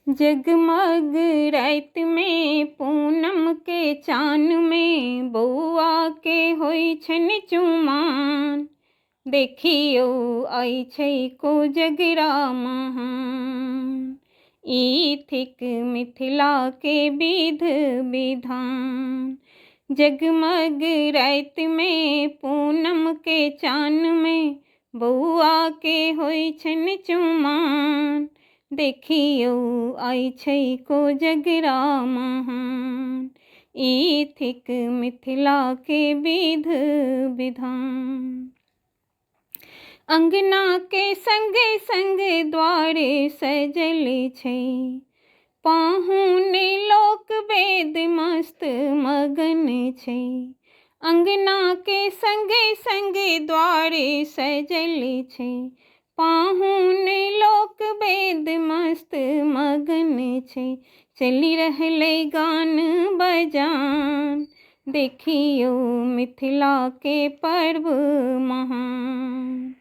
जगमग रात में पूनम के चान में बौआ के होई छन चुमान। देखियो आई छै कोजगरा महान। ई थिक मिथिला के विध विधान। जगमग रात में पूनम के चान में बौआ के होई छन चुमान। देखियो आई छै कोजगरा महान। ई थिक मिथिला के विध विधान। अंगना के संगे संगे द्वारे सजल छै, पाहुने लोक वेद मस्त मगन छै। अंगना के संगे संगे द्वारे सजल छै, पाहुने लोक वेद मस्त मगन छै। चली रहलै गान बजान, देखियो मिथिला के पर्व महान।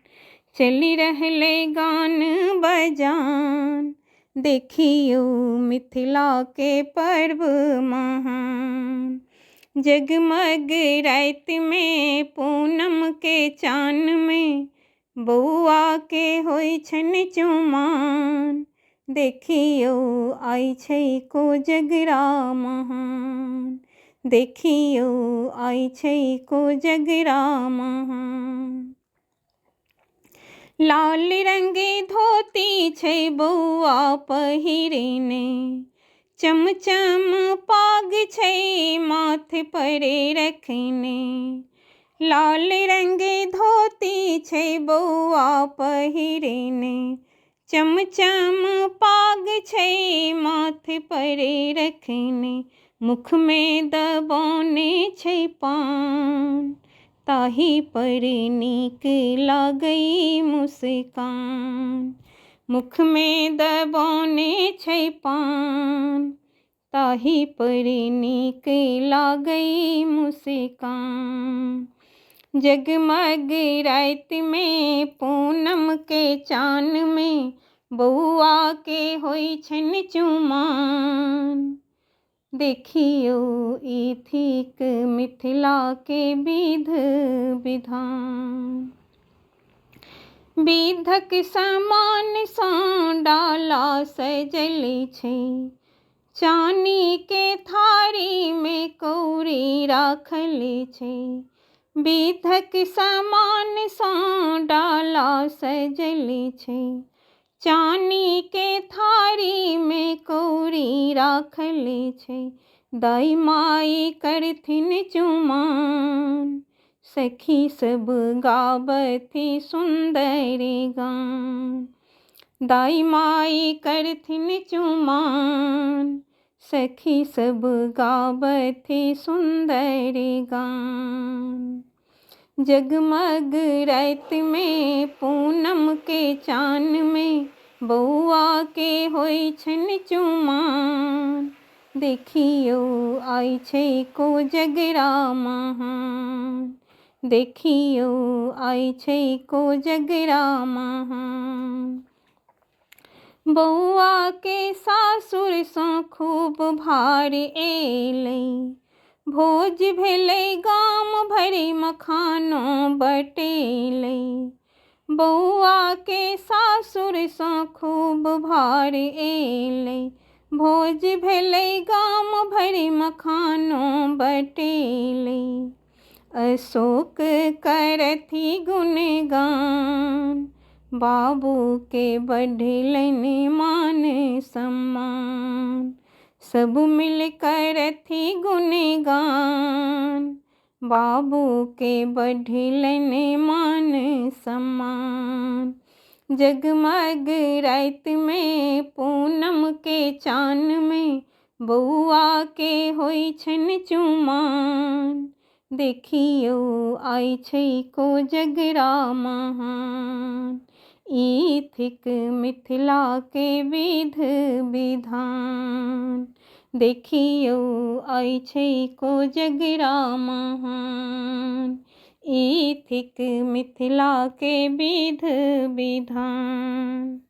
चली रहलै गान बजान, देखियो मिथिला के पर्व महान। जगमग रात में पूनम के चान में बौआ के होई छन चुमान। देखियो आई छै कोजगरा महान। देखियो आई छै कोजगरा महान। लाल रंगे धोती छै बौआ पहिरने, चमचम पाग छै माथ पर रखने। लाल रंगे धोती छै बौआ पहिरने, चमचम पाग छै माथ पर रखने। मुख में दबौने छै पान, ताहि पर नीक लागई मुस्कान। मुख में दबौने छै पान, ताहि पर नीक लागई मुस्कान। जगमग रात में पूनम के चान में बौआ के होई छन चुमान। देखियो ई थिक मिथिला के विध विधान। विधक समान सँ डाला सजल छै, चानी के थारी में कौड़ी राखल छै। विधक समान सँ डाला सजल छै, चानी के थारी में कौड़ी राखल छै। दाई माई करथिन चुमान, सखी सब गावथि सुंदर गान। दाई माई करथिन चुमान, सखी सब गावथि सुंदर गान। जगमग रात में पूनम के चान में बौआ के होई छन चुमान। देखियो आई छै कोजगरा महान। देखियो आई छै कोजगरा महान। बौआ के सासुर सँ खूब भार एलै, भोज भेलै गाम भरि मखानो बटेलै। बौआ के सासुर सँ खूब भार एलै, भोज भेलै गाम भरि मखानो बटेलै। अशोक करथि गुणगान, बाबू के बढ़लनि मान सम्मान। सब मिल करथि गुणगान, बाबू के बढ़लनि मान सम्मान। जगमग रात में पूनम के चान में बौआ के होई छन चुमान। देखियो आई छै कोजगरा महान। ई थिक मिथिला के विध विधान। देखियो आई छै कोजगरा महान। ई थिक मिथिला के विध विधान।